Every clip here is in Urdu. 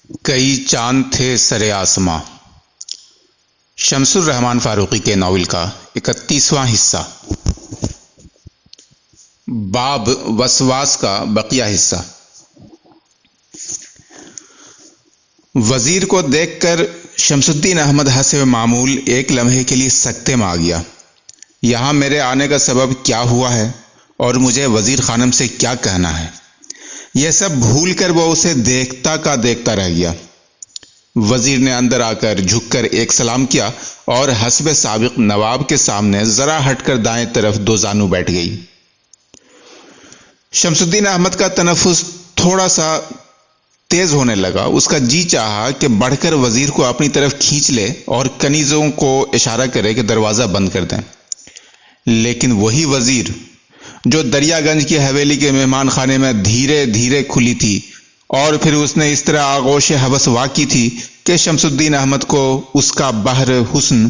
کئی چاند تھے سر آسماں، شمس الرحمن فاروقی کے ناول کا 31واں حصہ، باب وسواس کا بقیہ حصہ۔ وزیر کو دیکھ کر شمس الدین احمد حسب معمول ایک لمحے کے لیے سکتے میں آ گیا۔ یہاں میرے آنے کا سبب کیا ہوا ہے اور مجھے وزیر خانم سے کیا کہنا ہے، یہ سب بھول کر وہ اسے دیکھتا کا دیکھتا رہ گیا۔ وزیر نے اندر آ کر جھک کر ایک سلام کیا اور حسب سابق نواب کے سامنے ذرا ہٹ کر دائیں طرف دو زانو بیٹھ گئی۔ شمس الدین احمد کا تنفس تھوڑا سا تیز ہونے لگا۔ اس کا جی چاہا کہ بڑھ کر وزیر کو اپنی طرف کھینچ لے اور کنیزوں کو اشارہ کرے کہ دروازہ بند کر دیں، لیکن وہی وزیر جو دریا گنج کی حویلی کے مہمان خانے میں دھیرے دھیرے کھلی تھی اور پھر اس نے اس طرح آغوش حوس وا کی تھی کہ شمس الدین احمد کو اس کا بحر حسن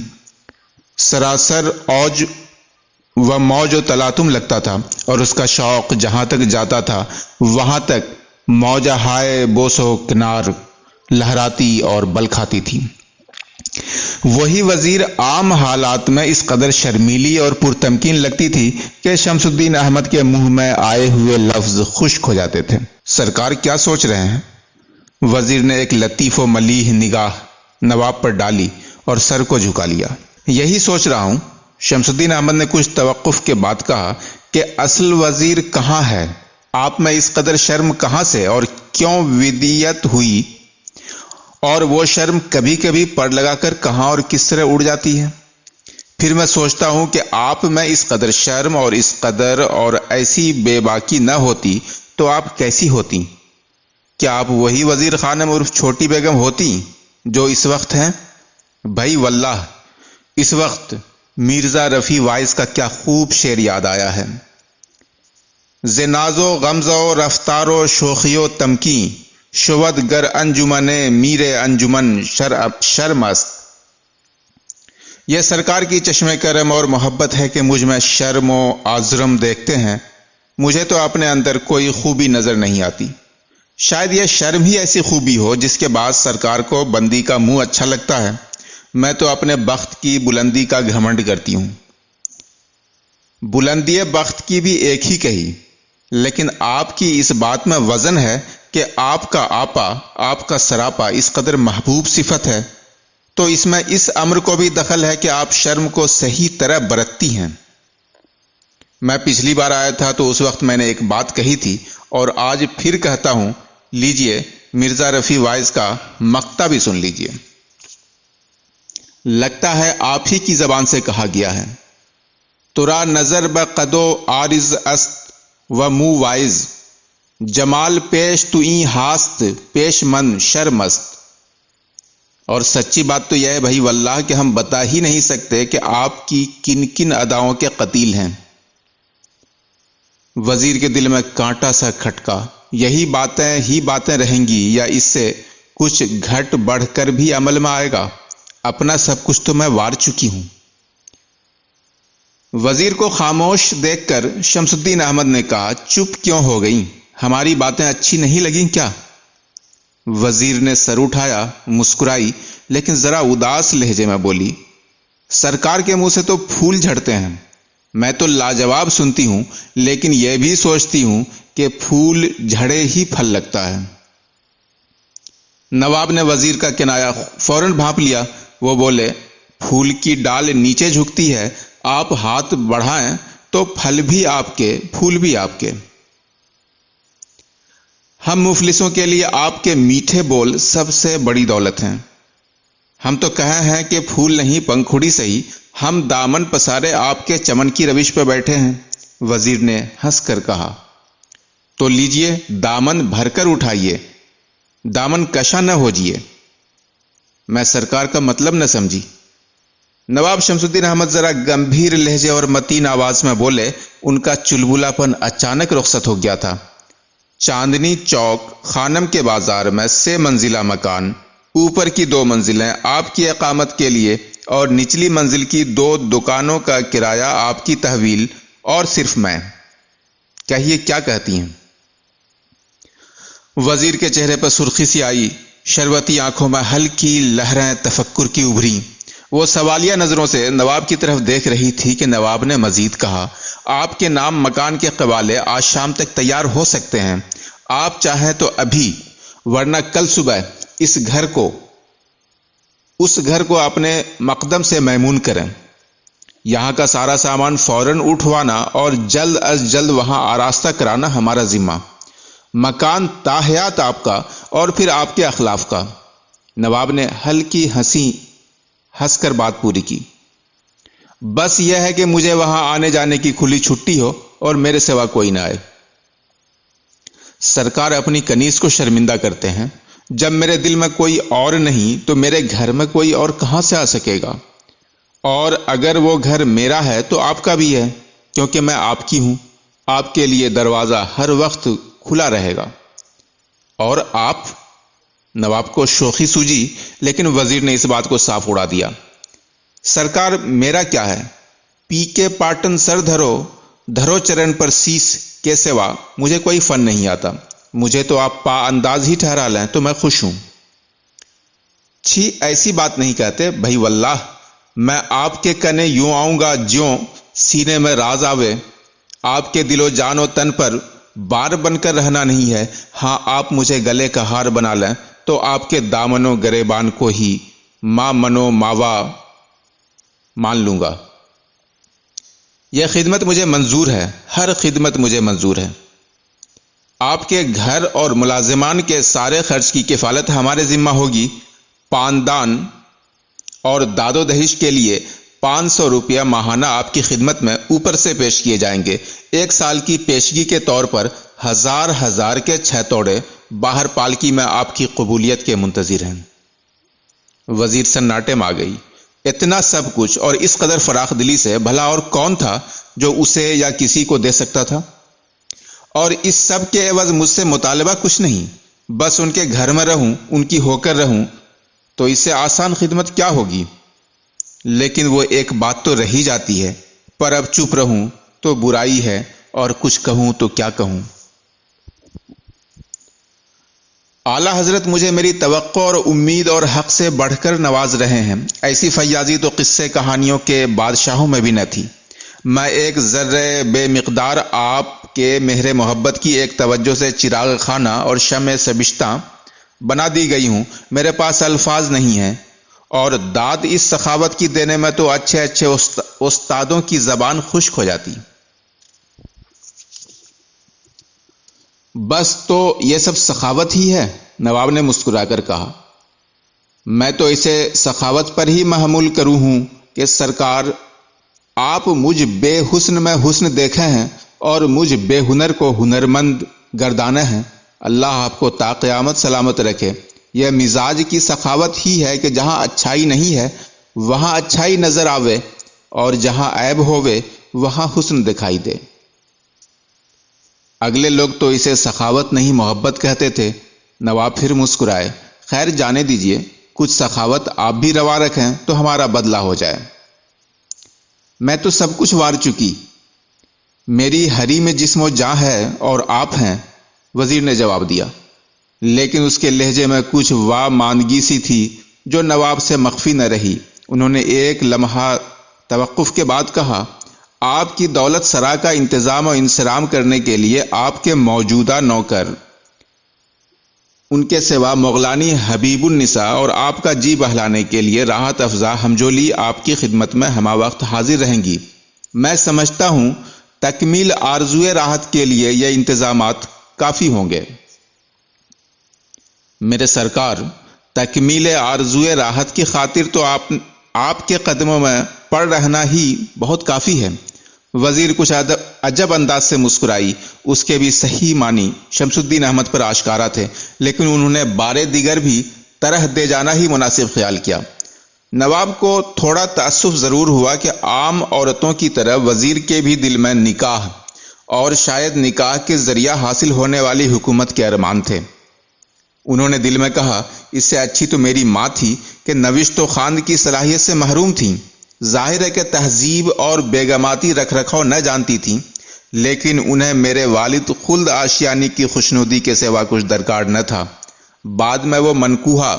سراسر اوج و موج و تلاطم لگتا تھا اور اس کا شوق جہاں تک جاتا تھا وہاں تک موجہ ہائے بوس و کنار لہراتی اور بل کھاتی تھی۔ وہی وزیر عام حالات میں اس قدر شرمیلی اور پرتمکین لگتی تھی کہ شمس الدین احمد کے منہ میں آئے ہوئے لفظ خشک ہو جاتے تھے۔ سرکار کیا سوچ رہے ہیں؟ وزیر نے ایک لطیف و ملیح نگاہ نواب پر ڈالی اور سر کو جھکا لیا۔ یہی سوچ رہا ہوں۔ شمس الدین احمد نے کچھ توقف کے بعد کہا کہ اصل وزیر کہاں ہے؟ آپ میں اس قدر شرم کہاں سے اور کیوں ودیت ہوئی، اور وہ شرم کبھی کبھی پڑ لگا کر کہاں اور کس طرح اڑ جاتی ہے؟ پھر میں سوچتا ہوں کہ آپ میں اس قدر شرم اور اس قدر اور ایسی بے باکی نہ ہوتی تو آپ کیسی ہوتی؟ کیا آپ وہی وزیر خانم عرف چھوٹی بیگم ہوتی جو اس وقت ہیں؟ بھائی واللہ اس وقت مرزا رفیع وائز کا کیا خوب شعر یاد آیا ہے: ز ناز و غمز و رفتار و شوخی و تمکی، شود گر انجمن میر انجمن شرم است۔ یہ سرکار کی چشم کرم اور محبت ہے کہ مجھ میں شرم و آزرم دیکھتے ہیں۔ مجھے تو اپنے اندر کوئی خوبی نظر نہیں آتی۔ شاید یہ شرم ہی ایسی خوبی ہو جس کے بعد سرکار کو بندی کا منہ اچھا لگتا ہے۔ میں تو اپنے بخت کی بلندی کا گھمنڈ کرتی ہوں۔ بلندی بخت کی بھی ایک ہی کہی، لیکن آپ کی اس بات میں وزن ہے کہ آپ کا آپا، آپ کا سراپا اس قدر محبوب صفت ہے، تو اس میں اس امر کو بھی دخل ہے کہ آپ شرم کو صحیح طرح برتتی ہیں۔ میں پچھلی بار آیا تھا تو اس وقت میں نے ایک بات کہی تھی اور آج پھر کہتا ہوں، لیجئے مرزا رفیع وائز کا مقطع بھی سن لیجئے۔ لگتا ہے آپ ہی کی زبان سے کہا گیا ہے: ترا نظر بقد و عارض است و مو وائز، جمال پیش تو این ہاست پیش من شرم است۔ اور سچی بات تو یہ ہے بھائی واللہ کہ ہم بتا ہی نہیں سکتے کہ آپ کی کن کن اداؤں کے قتیل ہیں۔ وزیر کے دل میں کانٹا سا کھٹکا۔ یہی باتیں رہیں گی یا اس سے کچھ گھٹ بڑھ کر بھی عمل میں آئے گا؟ اپنا سب کچھ تو میں وار چکی ہوں۔ وزیر کو خاموش دیکھ کر شمس الدین احمد نے کہا: چپ کیوں ہو گئیں؟ ہماری باتیں اچھی نہیں لگیں کیا؟ وزیر نے سر اٹھایا، مسکرائی، لیکن ذرا اداس لہجے میں بولی: سرکار کے منہ سے تو پھول جھڑتے ہیں۔ میں تو لاجواب سنتی ہوں، لیکن یہ بھی سوچتی ہوں کہ پھول جھڑے ہی پھل لگتا ہے۔ نواب نے وزیر کا کنایا فوراً بھانپ لیا۔ وہ بولے: پھول کی ڈال نیچے جھکتی ہے، آپ ہاتھ بڑھائیں تو پھل بھی آپ کے، پھول بھی آپ کے۔ ہم مفلسوں کے لیے آپ کے میٹھے بول سب سے بڑی دولت ہیں۔ ہم تو کہے ہیں کہ پھول نہیں پنکھڑی سہی، ہم دامن پسارے آپ کے چمن کی روش پہ بیٹھے ہیں۔ وزیر نے ہنس کر کہا: تو لیجئے دامن بھر کر اٹھائیے، دامن کشا نہ ہوجئے۔ میں سرکار کا مطلب نہ سمجھی۔ نواب شمس الدین احمد ذرا گمبھیر لہجے اور متین آواز میں بولے۔ ان کا چلبلا پن اچانک رخصت ہو گیا تھا۔ چاندنی چوک خانم کے بازار میں 3 منزلہ مکان، اوپر کی 2 منزلیں آپ کی اقامت کے لیے اور نچلی منزل کی 2 دکانوں کا کرایہ آپ کی تحویل، اور صرف میں۔ کہیے کیا کہتی ہیں؟ وزیر کے چہرے پر سرخی سی آئی۔ شربتی آنکھوں میں ہلکی لہریں تفکر کی ابھری۔ وہ سوالیہ نظروں سے نواب کی طرف دیکھ رہی تھی کہ نواب نے مزید کہا، آپ کے نام مکان کے قبالے آج شام تک تیار ہو سکتے ہیں، آپ چاہیں تو ابھی، ورنہ کل صبح اس گھر کو اپنے مقدم سے میمون کریں۔ یہاں کا سارا سامان فوراً اٹھوانا اور جلد از جلد وہاں آراستہ کرانا ہمارا ذمہ۔ مکان تاحیات آپ کا اور پھر آپ کے اخلاف کا۔ نواب نے ہلکی ہنس کر بات پوری کی۔ بس یہ ہے کہ مجھے وہاں آنے جانے کی کھلی چھٹی ہو اور میرے سوا کوئی نہ آئے۔ سرکار اپنی کنیز کو شرمندہ کرتے ہیں۔ جب میرے دل میں کوئی اور نہیں تو میرے گھر میں کوئی اور کہاں سے آ سکے گا؟ اور اگر وہ گھر میرا ہے تو آپ کا بھی ہے، کیونکہ میں آپ کی ہوں۔ آپ کے لیے دروازہ ہر وقت کھلا رہے گا۔ اور آپ؟ نواب کو شوخی سوجی، لیکن وزیر نے اس بات کو صاف اڑا دیا۔ سرکار، میرا کیا ہے؟ پی کے پاٹن سر دھرو چرن پر سیس کے سوا مجھے کوئی فن نہیں آتا۔ مجھے تو آپ پا انداز ہی ٹھہرا لیں تو میں خوش ہوں۔ چھی، ایسی بات نہیں کہتے بھائی، واللہ میں آپ کے کنے یوں آؤں گا جیوں سینے میں راز آوے۔ آپ کے دل و جان و تن پر بار بن کر رہنا نہیں ہے۔ ہاں، آپ مجھے گلے کا ہار بنا لیں تو آپ کے دامن و گریبان کو ہی ماں منو ماوا مان لوں گا۔ یہ خدمت مجھے منظور ہے، ہر خدمت مجھے منظور ہے۔ آپ کے گھر اور ملازمان کے سارے خرچ کی کفالت ہمارے ذمہ ہوگی۔ پاندان اور داد و دہیش کے لیے 500 روپیہ ماہانہ آپ کی خدمت میں اوپر سے پیش کیے جائیں گے۔ 1 سال کی پیشگی کے طور پر ہزار کے 6 توڑے باہر پالکی میں آپ کی قبولیت کے منتظر ہیں۔ وزیر سناٹے میں آ گئی۔ اتنا سب کچھ اور اس قدر فراخ دلی سے بھلا اور کون تھا جو اسے یا کسی کو دے سکتا تھا؟ اور اس سب کے عوض مجھ سے مطالبہ کچھ نہیں، بس ان کے گھر میں رہوں، ان کی ہو کر رہوں، تو اس سے آسان خدمت کیا ہوگی؟ لیکن وہ ایک بات تو رہی جاتی ہے، پر اب چپ رہوں تو برائی ہے اور کچھ کہوں تو کیا کہوں؟ اعلیٰ حضرت مجھے میری توقع اور امید اور حق سے بڑھ کر نواز رہے ہیں۔ ایسی فیاضی تو قصے کہانیوں کے بادشاہوں میں بھی نہ تھی۔ میں ایک ذرے بے مقدار آپ کے مہر محبت کی ایک توجہ سے چراغ خانہ اور شمع سبشتہ بنا دی گئی ہوں۔ میرے پاس الفاظ نہیں ہیں، اور داد اس سخاوت کی دینے میں تو اچھے استادوں کی زبان خشک ہو جاتی۔ بس تو یہ سب سخاوت ہی ہے؟ نواب نے مسکرا کر کہا۔ میں تو اسے سخاوت پر ہی محمول کروں ہوں کہ سرکار، آپ مجھ بے حسن میں حسن دیکھے ہیں اور مجھ بے ہنر کو ہنرمند گردانے ہیں۔ اللہ آپ کو تا قیامت سلامت رکھے۔ یہ مزاج کی سخاوت ہی ہے کہ جہاں اچھائی نہیں ہے وہاں اچھائی نظر آوے، اور جہاں عیب ہووے وہاں حسن دکھائی دے۔ اگلے لوگ تو اسے سخاوت نہیں محبت کہتے تھے۔ نواب پھر مسکرائے۔ خیر، جانے دیجئے، کچھ سخاوت آپ بھی روا رکھیں تو ہمارا بدلہ ہو جائے۔ میں تو سب کچھ وار چکی، میری ہری میں جسم و جاں ہے اور آپ ہیں، وزیر نے جواب دیا، لیکن اس کے لہجے میں کچھ واماندگی سی تھی جو نواب سے مخفی نہ رہی۔ انہوں نے ایک لمحہ توقف کے بعد کہا، آپ کی دولت سرا کا انتظام و انصرام کرنے کے لیے آپ کے موجودہ نوکر، ان کے سوا مغلانی حبیب النساء، اور آپ کا جی بہلانے کے لیے راحت افزا ہمجولی آپ کی خدمت میں ہمہ وقت حاضر رہیں گی۔ میں سمجھتا ہوں تکمیل آرزوئے راحت کے لیے یہ انتظامات کافی ہوں گے۔ میرے سرکار، تکمیل آرزوئے راحت کی خاطر تو آپ کے قدموں میں پڑ رہنا ہی بہت کافی ہے۔ وزیر کچھ عجب انداز سے مسکرائی۔ اس کے بھی صحیح معنی شمس الدین احمد پر آشکارا تھے، لیکن انہوں نے بارے دیگر بھی طرح دے جانا ہی مناسب خیال کیا۔ نواب کو تھوڑا تأسف ضرور ہوا کہ عام عورتوں کی طرح وزیر کے بھی دل میں نکاح، اور شاید نکاح کے ذریعہ حاصل ہونے والی حکومت کے ارمان تھے۔ انہوں نے دل میں کہا، اس سے اچھی تو میری ماں تھی کہ نوشت و خواند کی صلاحیت سے محروم تھیں۔ ظاہر ہے کہ تہذیب اور بیگماتی رکھ رکھاؤ نہ جانتی تھیں، لیکن انہیں میرے والد خلد آشیانی کی خوشنودی کے سوا کچھ درکار نہ تھا۔ بعد میں وہ منکوہا،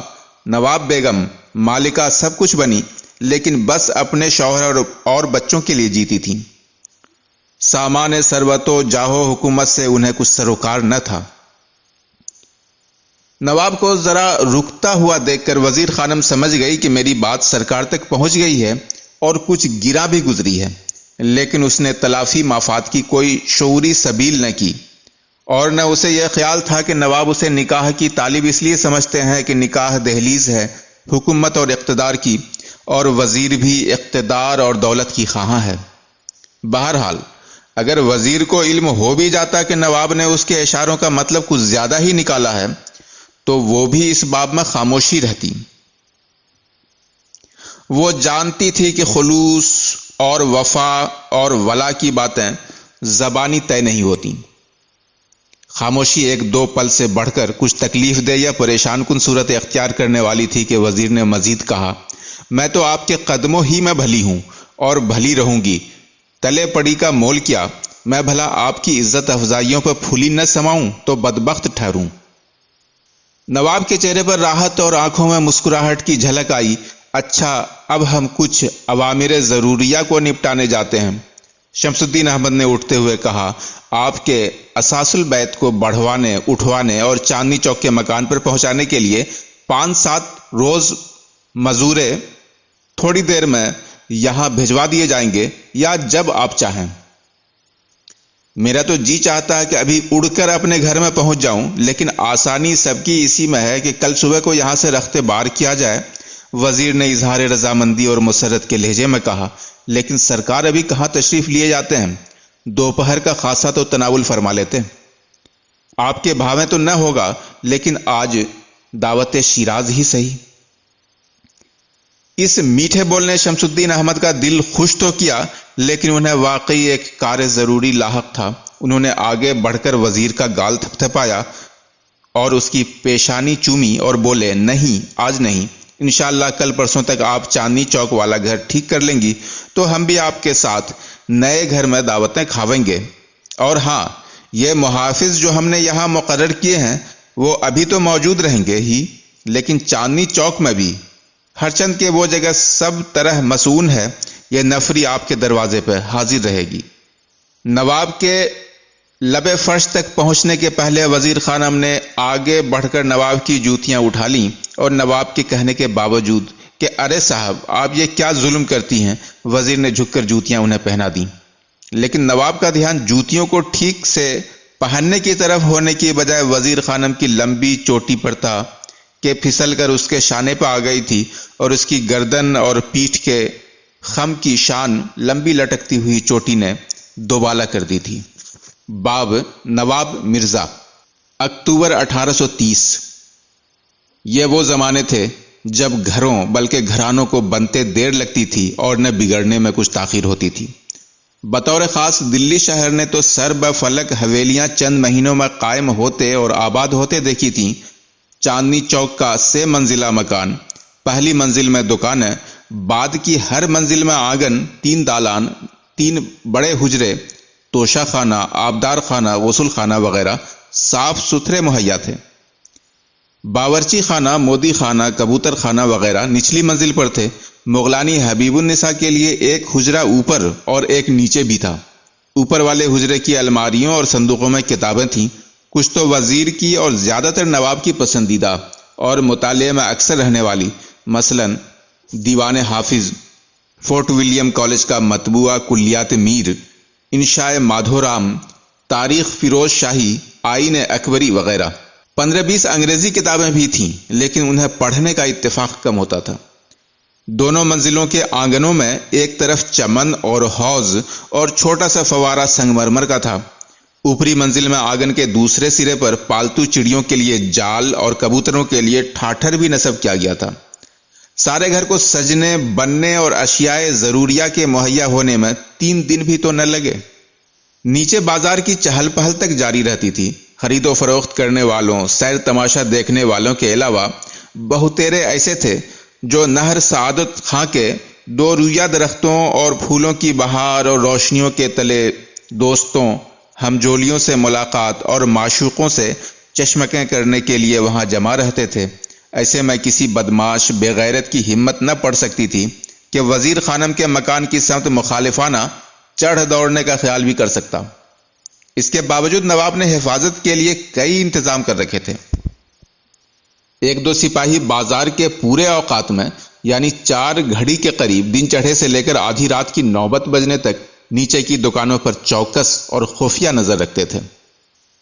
نواب بیگم، مالکہ سب کچھ بنی، لیکن بس اپنے شوہر اور بچوں کے لیے جیتی تھیں۔ سامان ثروت و جاہ و حکومت سے انہیں کچھ سروکار نہ تھا۔ نواب کو ذرا رکتا ہوا دیکھ کر وزیر خانم سمجھ گئی کہ میری بات سرکار تک پہنچ گئی ہے اور کچھ گرا بھی گزری ہے، لیکن اس نے تلافی مفاد کی کوئی شعوری سبیل نہ کی، اور نہ اسے یہ خیال تھا کہ نواب اسے نکاح کی طالب اس لیے سمجھتے ہیں کہ نکاح دہلیز ہے حکومت اور اقتدار کی، اور وزیر بھی اقتدار اور دولت کی خواہاں ہے۔ بہرحال اگر وزیر کو علم ہو بھی جاتا کہ نواب نے اس کے اشاروں کا مطلب کچھ زیادہ ہی نکالا ہے تو وہ بھی اس باب میں خاموشی رہتی۔ وہ جانتی تھی کہ خلوص اور وفا اور ولا کی باتیں زبانی طے نہیں ہوتی۔ خاموشی ایک دو پل سے بڑھ کر کچھ تکلیف دہ یا پریشان کن صورت اختیار کرنے والی تھی کہ وزیر نے مزید کہا، میں تو آپ کے قدموں ہی میں بھلی ہوں اور بھلی رہوں گی، تلے پڑی کا مول کیا، میں بھلا آپ کی عزت افزائیوں پر پھولی نہ سماؤں تو بدبخت ٹھہروں۔ نواب کے چہرے پر راحت اور آنکھوں میں مسکراہٹ کی جھلک آئی۔ اچھا، اب ہم کچھ عوامر ضروریہ کو نپٹانے جاتے ہیں، شمس الدین احمد نے اٹھتے ہوئے کہا۔ آپ کے اساس البیت کو بڑھوانے، اٹھوانے اور چاندنی چوک کے مکان پر پہنچانے کے لیے 5-7 روز مزورے تھوڑی دیر میں یہاں بھجوا دیے جائیں گے، یا جب آپ چاہیں۔ میرا تو جی چاہتا ہے کہ ابھی اڑ کر اپنے گھر میں پہنچ جاؤں، لیکن آسانی سب کی اسی میں ہے کہ کل صبح کو یہاں سے رخت بار کیا جائے۔ وزیر نے اظہار رضامندی اور مسرت کے لہجے میں کہا، لیکن سرکار ابھی کہاں تشریف لیے جاتے ہیں؟ دوپہر کا خاصا تو تناول فرما لیتے۔ آپ کے بھاویں تو نہ ہوگا، لیکن آج دعوت شیراز ہی صحیح۔ اس میٹھے بولنے شمس الدین احمد کا دل خوش تو کیا، لیکن انہیں واقعی ایک کار ضروری لاحق تھا۔ انہوں نے آگے بڑھ کر وزیر کا گال تھپتھپایا اور اس کی پیشانی چومی اور بولے، نہیں، آج نہیں، انشاءاللہ کل پرسوں تک آپ چاندنی چوک والا گھر ٹھیک کر لیں گی تو ہم بھی آپ کے ساتھ نئے گھر میں دعوتیں کھاویں گے۔ اور ہاں، یہ محافظ جو ہم نے یہاں مقرر کیے ہیں وہ ابھی تو موجود رہیں گے ہی، لیکن چاندنی چوک میں بھی، ہرچند کہ وہ جگہ سب طرح مسئون ہے، یہ نفری آپ کے دروازے پہ حاضر رہے گی۔ نواب کے لبے فرش تک پہنچنے کے پہلے وزیر خانم نے آگے بڑھ کر نواب کی جوتیاں اٹھا لیں، اور نواب کے کہنے کے باوجود کہ ارے صاحب آپ یہ کیا ظلم کرتی ہیں، وزیر نے جھک کر جوتیاں انہیں پہنا دیں۔ لیکن نواب کا دھیان جوتیوں کو ٹھیک سے پہننے کی طرف ہونے کی بجائے وزیر خانم کی لمبی چوٹی پر تھا کہ پھسل کر اس کے شانے پہ آ گئی تھی، اور اس کی گردن اور پیٹھ کے خم کی شان لمبی لٹکتی ہوئی چوٹی نے دوبالا کر دی تھی۔ باب نواب مرزا، اکتوبر 1830۔ یہ وہ زمانے تھے جب گھروں بلکہ گھرانوں کو بنتے دیر لگتی تھی اور نہ بگڑنے میں کچھ تاخیر ہوتی تھی۔ بطور خاص دلی شہر نے تو سر بفلک حویلیاں چند مہینوں میں قائم ہوتے اور آباد ہوتے دیکھی تھیں۔ چاندنی چوک کا 3 منزلہ مکان، پہلی منزل میں دکانیں، بعد کی ہر منزل میں آنگن، 3 دالان، 3 بڑے حجرے، توشہ خانہ، آبدار خانہ، غسل خانہ وغیرہ صاف ستھرے مہیا تھے۔ باورچی خانہ، مودی خانہ، کبوتر خانہ وغیرہ نچلی منزل پر تھے۔ مغلانی حبیب النساء کے لیے ایک حجرہ اوپر اور ایک نیچے بھی تھا۔ اوپر والے حجرے کی الماریوں اور صندوقوں میں کتابیں تھیں، کچھ تو وزیر کی اور زیادہ تر نواب کی پسندیدہ اور مطالعے میں اکثر رہنے والی، مثلا دیوان حافظ، فورٹ ولیم کالج کا مطبوعہ کلیات میر، انشاء مادھورام، تاریخ فیروز شاہی، آئین اکبری وغیرہ۔ 15-20 انگریزی کتابیں بھی تھیں، لیکن انہیں پڑھنے کا اتفاق کم ہوتا تھا۔ دونوں منزلوں کے آنگنوں میں ایک طرف چمن اور حوض اور چھوٹا سا فوارہ سنگ مرمر کا تھا۔ اوپری منزل میں آنگن کے دوسرے سرے پر پالتو چڑیوں کے لیے جال اور کبوتروں کے لیے ٹھاٹھر بھی نصب کیا گیا تھا۔ سارے گھر کو سجنے، بننے اور اشیاء ضروریہ کے مہیا ہونے میں 3 دن بھی تو نہ لگے۔ نیچے بازار کی چہل پہل تک جاری رہتی تھی۔ خرید و فروخت کرنے والوں، سیر تماشا دیکھنے والوں کے علاوہ بہتیرے ایسے تھے جو نہر سعادت خاں کے 2 رویہ درختوں اور پھولوں کی بہار اور روشنیوں کے تلے دوستوں، ہمجولیوں سے ملاقات اور معشوقوں سے چشمکیں کرنے کے لیے وہاں جمع رہتے تھے۔ ایسے میں کسی بدماش بے غیرت کی ہمت نہ پڑ سکتی تھی کہ وزیر خانم کے مکان کی سمت مخالفانہ چڑھ دوڑنے کا خیال بھی کر سکتا۔ اس کے باوجود نواب نے حفاظت کے لیے کئی انتظام کر رکھے تھے۔ ایک دو سپاہی بازار کے پورے اوقات میں یعنی 4 گھڑی کے قریب دن چڑھے سے لے کر آدھی رات کی نوبت بجنے تک نیچے کی دکانوں پر چوکس اور خفیہ نظر رکھتے تھے۔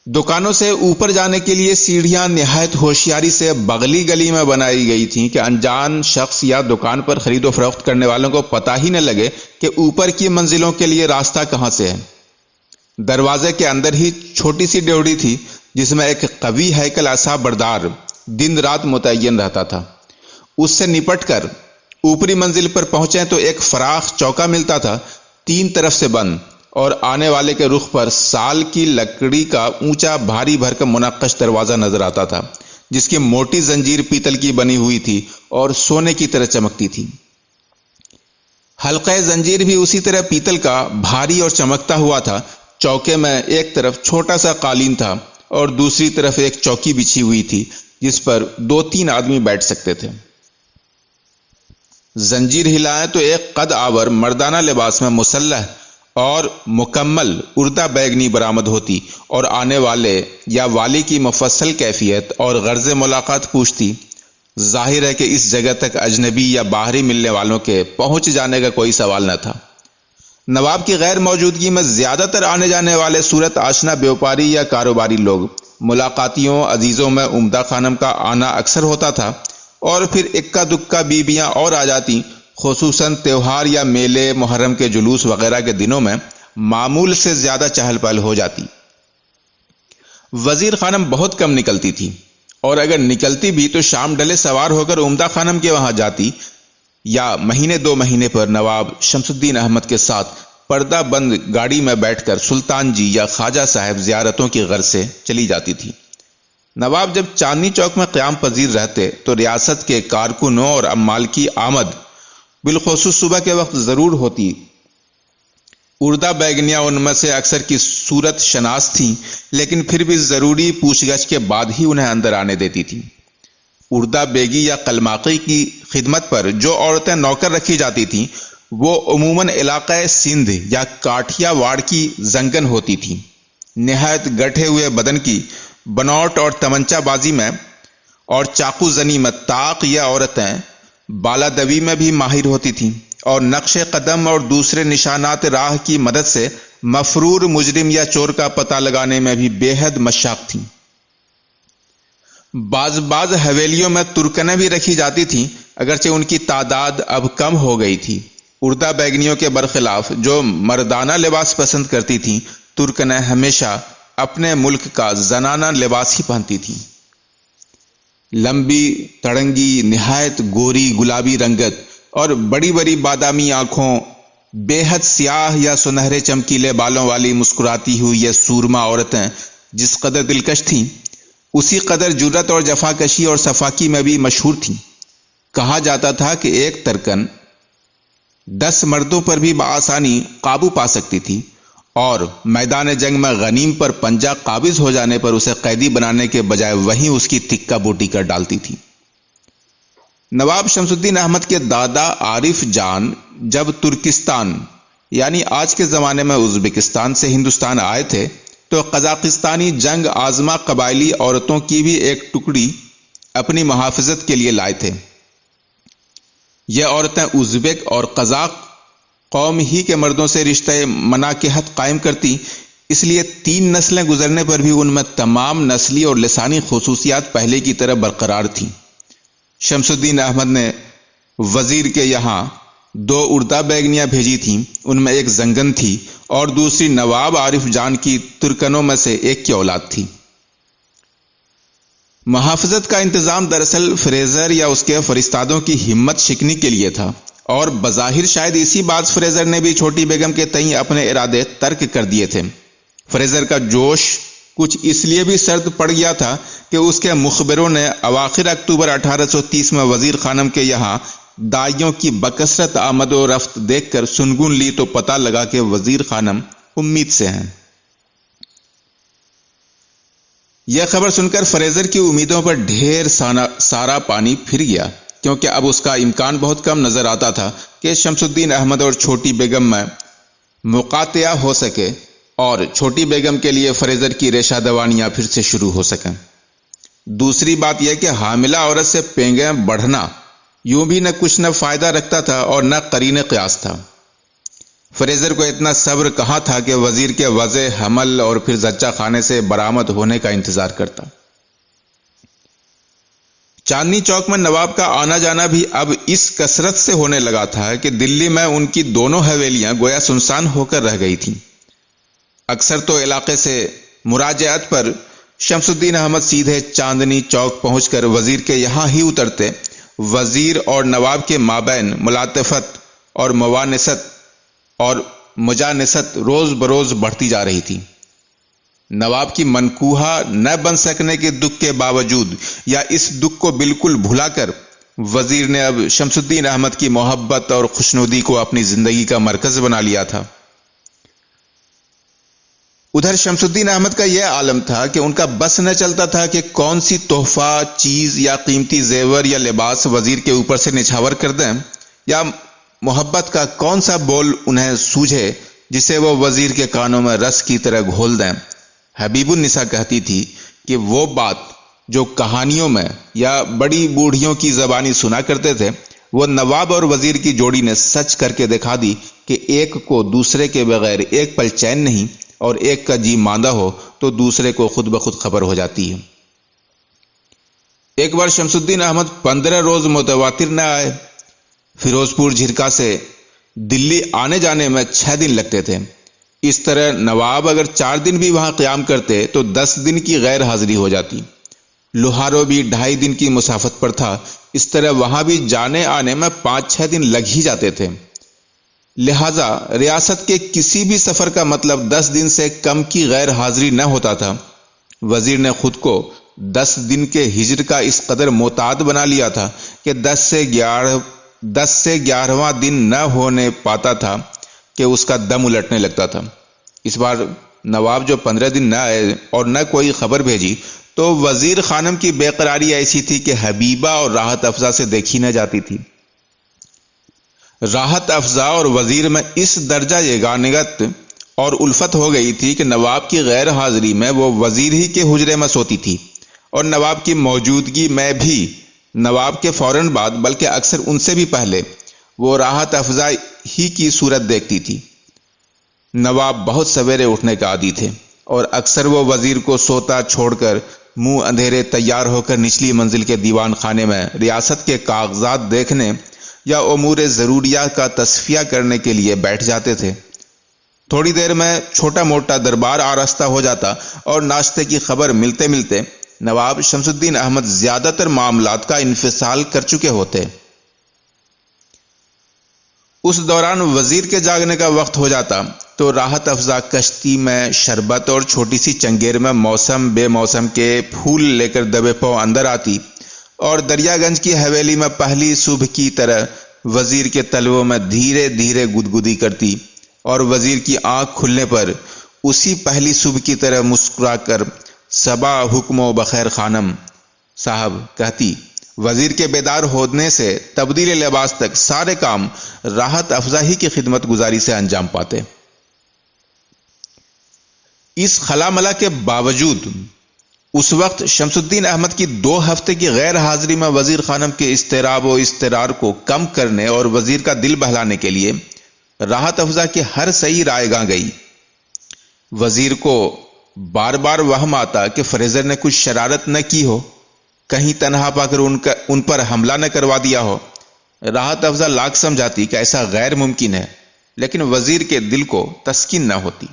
دکانوں سے اوپر جانے کے لیے سیڑھیاں نہایت ہوشیاری سے بغلی گلی میں بنائی گئی تھیں کہ انجان شخص یا دکان پر خرید و فروخت کرنے والوں کو پتہ ہی نہ لگے کہ اوپر کی منزلوں کے لیے راستہ کہاں سے ہے۔ دروازے کے اندر ہی چھوٹی سی ڈیوڑی تھی جس میں ایک قوی ہیکل عصا بردار دن رات متعین رہتا تھا۔ اس سے نپٹ کر اوپری منزل پر پہنچیں تو ایک فراخ چوکا ملتا تھا، 3 طرف سے بند، اور آنے والے کے رخ پر سال کی لکڑی کا اونچا بھاری بھرکم منقش دروازہ نظر آتا تھا جس کی موٹی زنجیر پیتل کی بنی ہوئی تھی اور سونے کی طرح چمکتی تھی۔ حلقہ زنجیر بھی اسی طرح پیتل کا بھاری اور چمکتا ہوا تھا۔ چوکے میں ایک طرف چھوٹا سا قالین تھا اور دوسری طرف ایک چوکی بچھی ہوئی تھی جس پر 2-3 آدمی بیٹھ سکتے تھے۔ زنجیر ہلائیں تو ایک قد آور مردانہ لباس میں مسلح اور مکمل اردہ بیگنی برآمد ہوتی اور آنے والے یا والی کی مفصل کیفیت اور غرض ملاقات پوچھتی۔ ظاہر ہے کہ اس جگہ تک اجنبی یا باہری ملنے والوں کے پہنچ جانے کا کوئی سوال نہ تھا۔ نواب کی غیر موجودگی میں زیادہ تر آنے جانے والے صورت آشنا بیوپاری یا کاروباری لوگ، ملاقاتیوں عزیزوں میں عمدہ خانم کا آنا اکثر ہوتا تھا، اور پھر اکا دکا بیبیاں اور آ جاتی، خصوصاً تہوار یا میلے محرم کے جلوس وغیرہ کے دنوں میں معمول سے زیادہ چہل پہل ہو جاتی۔ وزیر خانم بہت کم نکلتی تھی، اور اگر نکلتی بھی تو شام ڈلے سوار ہو کر عمدہ خانم کے وہاں جاتی، یا مہینے 2 مہینے پر نواب شمس الدین احمد کے ساتھ پردہ بند گاڑی میں بیٹھ کر سلطان جی یا خواجہ صاحب زیارتوں کی غرض سے چلی جاتی تھی۔ نواب جب چاندنی چوک میں قیام پذیر رہتے تو ریاست کے کارکنوں اور عمال کی آمد بالخصوص صبح کے وقت ضرور ہوتی۔ اردہ بیگنیاں ان میں سے اکثر کی صورت شناس تھیں، لیکن پھر بھی ضروری پوچھ گچھ کے بعد ہی انہیں اندر آنے دیتی تھیں۔ اردہ بیگی یا قلماقی کی خدمت پر جو عورتیں نوکر رکھی جاتی تھیں وہ عموماً علاقہ سندھ یا کاٹھیا واڑ کی زنگن ہوتی تھیں۔ نہایت گٹھے ہوئے بدن کی بنوٹ اور تمنچہ بازی میں اور چاقو زنی میں طاق یہ عورتیں بالادوی میں بھی ماہر ہوتی تھیں، اور نقش قدم اور دوسرے نشانات راہ کی مدد سے مفرور مجرم یا چور کا پتہ لگانے میں بھی بے حد مشاق تھیں۔ بعض حویلیوں میں ترکنیں بھی رکھی جاتی تھیں، اگرچہ ان کی تعداد اب کم ہو گئی تھی۔ اردہ بیگنیوں کے برخلاف جو مردانہ لباس پسند کرتی تھیں، ترکنیں ہمیشہ اپنے ملک کا زنانہ لباس ہی پہنتی تھیں۔ لمبی تڑنگی نہایت گوری گلابی رنگت اور بڑی بڑی بادامی آنکھوں، بے حد سیاہ یا سنہرے چمکیلے بالوں والی مسکراتی ہوئی یہ سورما عورتیں جس قدر دلکش تھیں، اسی قدر جرت اور جفاکشی اور صفاکی میں بھی مشہور تھیں۔ کہا جاتا تھا کہ ایک ترکن 10 مردوں پر بھی بآسانی قابو پا سکتی تھی، اور میدان جنگ میں غنیم پر پنجہ قابض ہو جانے پر اسے قیدی بنانے کے بجائے وہیں اس کی تکہ بوٹی کر ڈالتی تھی۔ نواب شمس الدین احمد کے دادا عارف جان جب ترکستان یعنی آج کے زمانے میں ازبکستان سے ہندوستان آئے تھے تو قزاقستانی جنگ آزما قبائلی عورتوں کی بھی ایک ٹکڑی اپنی محافظت کے لیے لائے تھے۔ یہ عورتیں ازبک اور قزاق قوم ہی کے مردوں سے رشتہ مناکحت قائم کرتی، اس لیے 3 نسلیں گزرنے پر بھی ان میں تمام نسلی اور لسانی خصوصیات پہلے کی طرح برقرار تھیں۔ شمس الدین احمد نے وزیر کے یہاں 2 اردہ بیگنیاں بھیجی تھیں، ان میں ایک زنگن تھی اور دوسری نواب عارف جان کی ترکنوں میں سے ایک کی اولاد تھی۔ محافظت کا انتظام دراصل فریزر یا اس کے فرستادوں کی ہمت شکنی کے لیے تھا، اور بظاہر شاید اسی باز فریزر نے بھی چھوٹی بیگم کے تئیں اپنے ارادے ترک کر دیے تھے۔ فریزر کا جوش کچھ اس لیے بھی سرد پڑ گیا تھا کہ اس کے مخبروں نے اواخر اکتوبر 1830 میں وزیر خانم کے یہاں دائیوں کی بکثرت آمد و رفت دیکھ کر سنگون لی تو پتہ لگا کہ وزیر خانم امید سے ہیں۔ یہ خبر سن کر فریزر کی امیدوں پر ڈھیر سارا پانی پھر گیا، کیونکہ اب اس کا امکان بہت کم نظر آتا تھا کہ شمس الدین احمد اور چھوٹی بیگم میں مقاطعہ ہو سکے اور چھوٹی بیگم کے لیے فریزر کی ریشہ دوانیاں پھر سے شروع ہو سکیں۔ دوسری بات یہ کہ حاملہ عورت سے پینگیں بڑھنا یوں بھی نہ کچھ نہ فائدہ رکھتا تھا اور نہ قرین قیاس تھا۔ فریزر کو اتنا صبر کہاں تھا کہ وزیر کے وضع حمل اور پھر زچہ خانے سے برآمد ہونے کا انتظار کرتا۔ چاندنی چوک میں نواب کا آنا جانا بھی اب اس کثرت سے ہونے لگا تھا کہ دلی میں ان کی دونوں حویلیاں گویا سنسان ہو کر رہ گئی تھیں۔ اکثر تو علاقے سے مراجعت پر شمس الدین احمد سیدھے چاندنی چوک پہنچ کر وزیر کے یہاں ہی اترتے۔ وزیر اور نواب کے مابین ملاطفت اور موانست اور مجانست روز بروز بڑھتی جا رہی تھی۔ نواب کی منقوہہ نہ بن سکنے کے دکھ کے باوجود یا اس دکھ کو بالکل بھلا کر وزیر نے اب شمس الدین احمد کی محبت اور خوشنودی کو اپنی زندگی کا مرکز بنا لیا تھا۔ ادھر شمس الدین احمد کا یہ عالم تھا کہ ان کا بس نہ چلتا تھا کہ کون سی تحفہ چیز یا قیمتی زیور یا لباس وزیر کے اوپر سے نچھاور کر دیں، یا محبت کا کون سا بول انہیں سوجھے جسے وہ وزیر کے کانوں میں رس کی طرح گھول دیں۔ حبیب النساء کہتی تھی کہ وہ بات جو کہانیوں میں یا بڑی بوڑھیوں کی زبانی سنا کرتے تھے، وہ نواب اور وزیر کی جوڑی نے سچ کر کے دکھا دی کہ ایک کو دوسرے کے بغیر ایک پل چین نہیں، اور ایک کا جی ماندہ ہو تو دوسرے کو خود بخود خبر ہو جاتی ہے۔ ایک بار شمس الدین احمد 15 روز متواتر نہ آئے۔ فیروز پور جھرکا سے دلی آنے جانے میں 6 دن لگتے تھے۔ اس طرح نواب اگر 4 دن بھی وہاں قیام کرتے تو 10 دن کی غیر حاضری ہو جاتی۔ لوہارو بھی 2.5 دن کی مسافت پر تھا، اس طرح وہاں بھی جانے آنے میں 5-6 دن لگ ہی جاتے تھے۔ لہذا ریاست کے کسی بھی سفر کا مطلب 10 دن سے کم کی غیر حاضری نہ ہوتا تھا۔ وزیر نے خود کو 10 دن کے ہجر کا اس قدر معتاد بنا لیا تھا کہ 10 سے 11واں دن نہ ہونے پاتا تھا کہ اس کا دم الٹنے لگتا تھا۔ اس بار نواب جو 15 دن نہ آئے اور نہ کوئی خبر بھیجی تو وزیر خانم کی بے قراری ایسی تھی کہ حبیبہ اور راحت افزا سے دیکھی نہ جاتی تھی۔ راحت افزا اور وزیر میں اس درجہ یگانگت اور الفت ہو گئی تھی کہ نواب کی غیر حاضری میں وہ وزیر ہی کے حجرے میں سوتی تھی، اور نواب کی موجودگی میں بھی نواب کے فوراً بعد بلکہ اکثر ان سے بھی پہلے وہ راحت افزا ہی کی صورت دیکھتی تھی۔ نواب بہت سویرے اٹھنے کا عادی تھے اور اکثر وہ وزیر کو سوتا چھوڑ کر منہ اندھیرے تیار ہو کر نچلی منزل کے دیوان خانے میں ریاست کے کاغذات دیکھنے یا امور ضروریہ کا تصفیہ کرنے کے لیے بیٹھ جاتے تھے۔ تھوڑی دیر میں چھوٹا موٹا دربار آراستہ ہو جاتا اور ناشتے کی خبر ملتے ملتے نواب شمس الدین احمد زیادہ تر معاملات کا انفصال کر چکے ہوتے۔ اس دوران وزیر کے جاگنے کا وقت ہو جاتا تو راحت افزا کشتی میں شربت اور چھوٹی سی چنگیر میں موسم بے موسم کے پھول لے کر دبے پاؤں اندر آتی اور دریا گنج کی حویلی میں پہلی صبح کی طرح وزیر کے تلووں میں دھیرے دھیرے گدگدی کرتی، اور وزیر کی آنکھ کھلنے پر اسی پہلی صبح کی طرح مسکرا کر صبا حکم و بخیر خانم صاحب کہتی۔ وزیر کے بیدار ہونے سے تبدیل لباس تک سارے کام راحت افزا ہی کی خدمت گزاری سے انجام پاتے۔ اس خلا ملا کے باوجود اس وقت شمس الدین احمد کی 2 ہفتے کی غیر حاضری میں وزیر خانم کے اضطراب و اضطرار کو کم کرنے اور وزیر کا دل بہلانے کے لیے راحت افزا کی ہر صحیح رائے گاہ گئی۔ وزیر کو بار بار وہم آتا کہ فریزر نے کچھ شرارت نہ کی ہو، کہیں تنہا پا کر ان پر حملہ نہ کروا دیا ہو۔ راحت افزا لاکھ سمجھاتی کہ ایسا غیر ممکن ہے، لیکن وزیر کے دل کو تسکین نہ ہوتی۔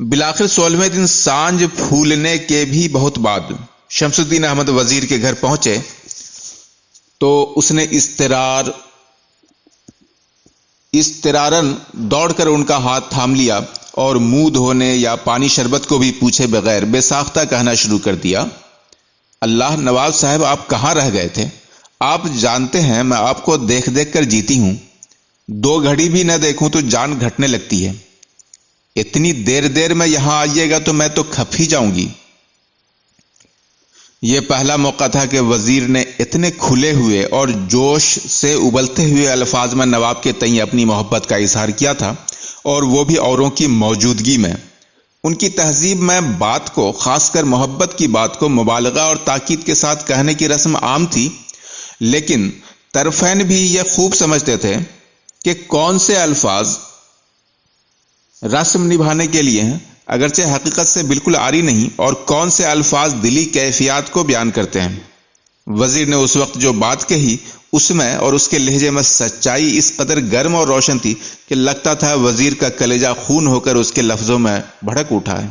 بالآخر 16ویں دن سانج پھولنے کے بھی بہت بعد شمس الدین احمد وزیر کے گھر پہنچے تو اس نے استرارن دوڑ کر ان کا ہاتھ تھام لیا اور منہ دھونے یا پانی شربت کو بھی پوچھے بغیر بے ساختہ کہنا شروع کر دیا، اللہ نواب صاحب آپ کہاں رہ گئے تھے؟ آپ جانتے ہیں میں آپ کو دیکھ دیکھ کر جیتی ہوں، 2 گھڑی بھی نہ دیکھوں تو جان گھٹنے لگتی ہے۔ اتنی دیر دیر میں یہاں آئیے گا تو میں تو کھپ ہی جاؤں گی۔ یہ پہلا موقع تھا کہ وزیر نے اتنے کھلے ہوئے اور جوش سے ابلتے ہوئے الفاظ میں نواب کے تئیں اپنی محبت کا اظہار کیا تھا، اور وہ بھی اوروں کی موجودگی میں۔ ان کی تہذیب میں بات کو، خاص کر محبت کی بات کو، مبالغہ اور تاکید کے ساتھ کہنے کی رسم عام تھی، لیکن طرفین بھی یہ خوب سمجھتے تھے کہ کون سے الفاظ رسم نبھانے کے لیے ہیں، اگرچہ حقیقت سے بالکل عاری نہیں، اور کون سے الفاظ دلی کیفیات کو بیان کرتے ہیں۔ وزیر نے اس وقت جو بات کہی، اس میں اور اس کے لہجے میں سچائی اس قدر گرم اور روشن تھی کہ لگتا تھا وزیر کا کلیجہ خون ہو کر اس کے لفظوں میں بھڑک اٹھا ہے۔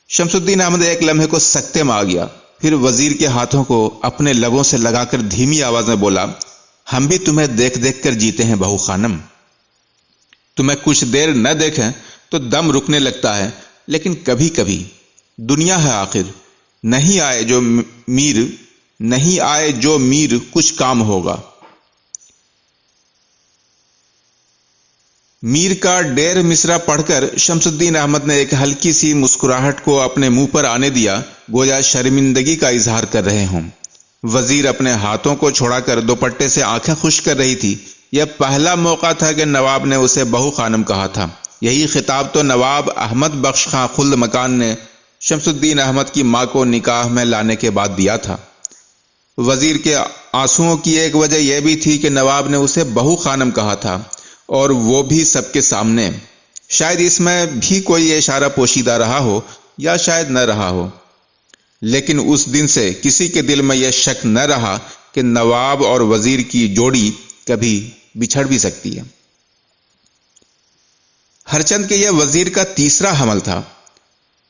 شمس الدین احمد ایک لمحے کو سکتے میں آ گیا، پھر وزیر کے ہاتھوں کو اپنے لبوں سے لگا کر دھیمی آواز میں بولا، ہم بھی تمہیں دیکھ دیکھ کر جیتے ہیں بہو خانم۔ تمہیں کچھ دیر نہ دیکھیں تو دم رکنے لگتا ہے، لیکن کبھی کبھی دنیا ہے آخر، نہیں آئے جو میر کچھ کام ہوگا۔ میر کا ڈیر مصرع پڑھ کر شمس الدین احمد نے ایک ہلکی سی مسکراہٹ کو اپنے منہ پر آنے دیا، گویا شرمندگی کا اظہار کر رہے ہوں۔ وزیر اپنے ہاتھوں کو چھوڑا کر دوپٹے سے آنکھیں خشک کر رہی تھی۔ یہ پہلا موقع تھا کہ نواب نے اسے بہو خانم کہا تھا۔ یہی خطاب تو نواب احمد بخش خاں خلد مکان نے شمس الدین احمد کی ماں کو نکاح میں لانے کے بعد دیا تھا۔ وزیر کے آنسوؤں کی ایک وجہ یہ بھی تھی کہ نواب نے اسے بہو خانم کہا تھا، اور وہ بھی سب کے سامنے۔ شاید اس میں بھی کوئی اشارہ پوشیدہ رہا ہو، یا شاید نہ رہا ہو، لیکن اس دن سے کسی کے دل میں یہ شک نہ رہا کہ نواب اور وزیر کی جوڑی کبھی بچھڑ بھی سکتی ہے۔ ہرچند کہ یہ وزیر کا تیسرا حمل تھا،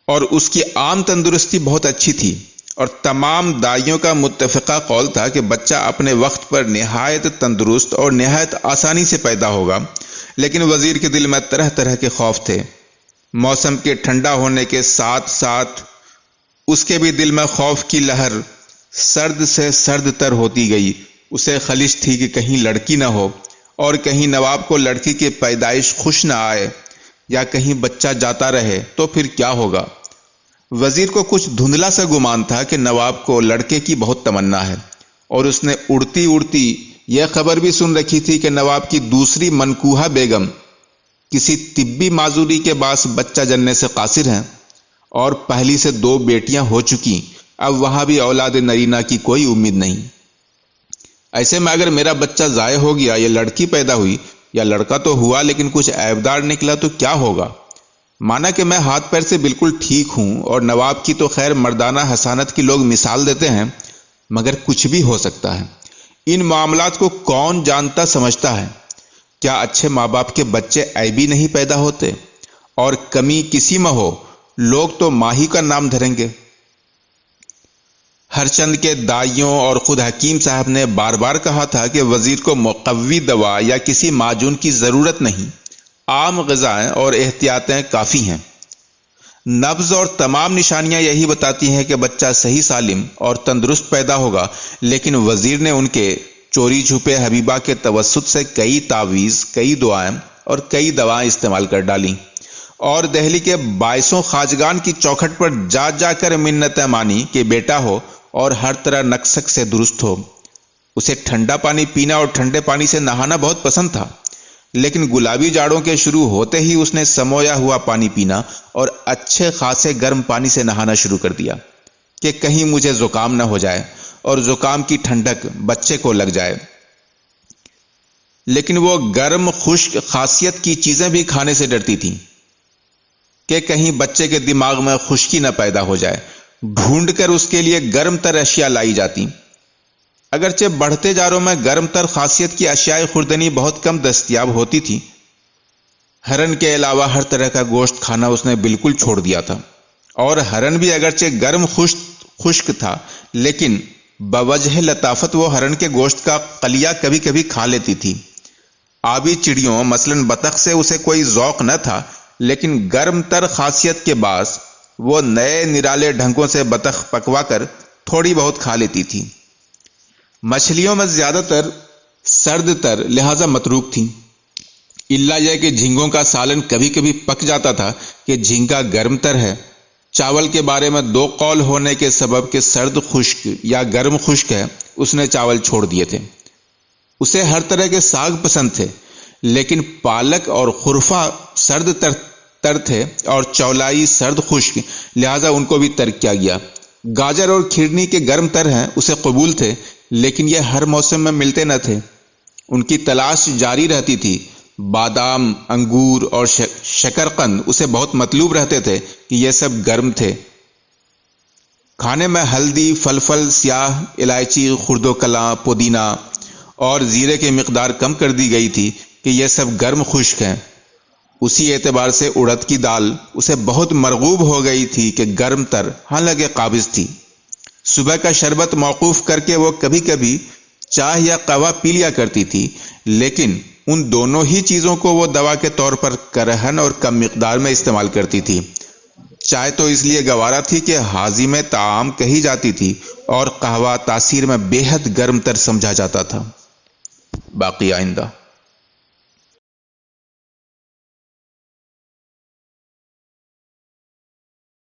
اور اس کی عام تندرستی بہت اچھی تھی، اور تمام دائیوں کا متفقہ قول تھا کہ بچہ اپنے وقت پر نہایت تندرست اور نہایت آسانی سے پیدا ہوگا، لیکن وزیر کے دل میں طرح طرح کے خوف تھے۔ موسم کے ٹھنڈا ہونے کے ساتھ ساتھ اس کے بھی دل میں خوف کی لہر سرد سے سرد تر ہوتی گئی۔ اسے خلش تھی کہ کہیں لڑکی نہ ہو، اور کہیں نواب کو لڑکی کی پیدائش خوش نہ آئے، یا کہیں بچہ جاتا رہے تو پھر کیا ہوگا۔ وزیر کو کچھ دھندلا سا گمان تھا کہ نواب کو لڑکے کی بہت تمنا ہے، اور اس نے اڑتی اڑتی یہ خبر بھی سن رکھی تھی کہ نواب کی دوسری منکوحہ بیگم کسی طبی معذوری کے باعث بچہ جننے سے قاصر ہیں، اور پہلی سے 2 بیٹیاں ہو چکی، اب وہاں بھی اولاد نرینہ کی کوئی امید نہیں۔ ایسے میں اگر میرا بچہ ضائع ہو گیا، یا لڑکی پیدا ہوئی، یا لڑکا تو ہوا لیکن کچھ عیبدار نکلا، تو کیا ہوگا؟ مانا کہ میں ہاتھ پیر سے بالکل ٹھیک ہوں، اور نواب کی تو خیر مردانہ حسانت کی لوگ مثال دیتے ہیں، مگر کچھ بھی ہو سکتا ہے۔ ان معاملات کو کون جانتا سمجھتا ہے؟ کیا اچھے ماں باپ کے بچے عیبی نہیں پیدا ہوتے؟ اور کمی کسی میں ہو، لوگ تو ماہی کا نام دھریں گے۔ ہرچند کے دائیوں اور خود حکیم صاحب نے بار بار کہا تھا کہ وزیر کو مقوی دوا یا کسی معجون کی ضرورت نہیں، عام غذائیں اور احتیاطیں کافی ہیں۔ نبض اور تمام نشانیاں یہی بتاتی ہیں کہ بچہ صحیح سالم اور تندرست پیدا ہوگا، لیکن وزیر نے ان کے چوری چھپے حبیبہ کے توسط سے کئی تعویذ، کئی دعائیں اور کئی دوائیں استعمال کر ڈالیں، اور دہلی کے بائیسوں خواجگان کی چوکھٹ پر جا جا کر منتیں مانی کہ بیٹا ہو اور ہر طرح نقص سے درست ہو۔ اسے ٹھنڈا پانی پینا اور ٹھنڈے پانی سے نہانا بہت پسند تھا، لیکن گلابی جاڑوں کے شروع ہوتے ہی اس نے سمویا ہوا پانی پینا اور اچھے خاصے گرم پانی سے نہانا شروع کر دیا کہ کہیں مجھے زکام نہ ہو جائے اور زکام کی ٹھنڈک بچے کو لگ جائے۔ لیکن وہ گرم خشک خاصیت کی چیزیں بھی کھانے سے ڈرتی تھیں کہ کہیں بچے کے دماغ میں خشکی نہ پیدا ہو جائے۔ ڈھونڈ کر اس کے لیے گرم تر اشیاء لائی جاتی، اگرچہ بڑھتے جاروں میں گرم تر خاصیت کی اشیاء خوردنی بہت کم دستیاب ہوتی تھی۔ ہرن کے علاوہ ہر طرح کا گوشت کھانا اس نے بالکل چھوڑ دیا تھا، اور ہرن بھی اگرچہ گرم خشک تھا، لیکن بوجہ لطافت وہ ہرن کے گوشت کا قلیہ کبھی کبھی کھا لیتی تھی۔ آبی چڑیوں مثلاً بطخ سے اسے کوئی ذوق نہ تھا، لیکن گرم تر خاصیت کے باعث وہ نئے نرالے ڈھنگوں سے بطخ پکوا کر تھوڑی بہت کھا لیتی تھی۔ مچھلیوں میں زیادہ تر سرد تر لہذا متروک تھیں۔ اللہ یہ کہ جھینگوں کا سالن کبھی کبھی پک جاتا تھا کہ جھینگا گرم تر ہے۔ چاول کے بارے میں دو قول ہونے کے سبب کہ سرد خشک یا گرم خشک ہے، اس نے چاول چھوڑ دیے تھے۔ اسے ہر طرح کے ساگ پسند تھے، لیکن پالک اور خرفہ سرد تر تھے اور چولائی سرد خشک، لہذا ان کو بھی ترک کیا گیا۔ گاجر اور کھیرنی کے گرم تر ہیں، اسے قبول تھے، لیکن یہ ہر موسم میں ملتے نہ تھے۔ ان کی تلاش جاری رہتی تھی۔ بادام، انگور اور شکرقند اسے بہت مطلوب رہتے تھے کہ یہ سب گرم تھے۔ کھانے میں ہلدی، فلفل سیاہ، الائچی، خرد و کلاں، پودینہ اور زیرے کی مقدار کم کر دی گئی تھی کہ یہ سب گرم خشک ہیں۔ اسی اعتبار سے اڑد کی دال اسے بہت مرغوب ہو گئی تھی کہ گرم تر حالانکہ قابض تھی۔ صبح کا شربت موقوف کر کے وہ کبھی کبھی چائے یا قہوہ پی لیا کرتی تھی، لیکن ان دونوں ہی چیزوں کو وہ دوا کے طور پر کرہن اور کم مقدار میں استعمال کرتی تھی۔ چائے تو اس لیے گوارا تھی کہ ہاضمِ طعام کہی جاتی تھی، اور قہوہ تاثیر میں بے حد گرم تر سمجھا جاتا تھا۔ باقی آئندہ۔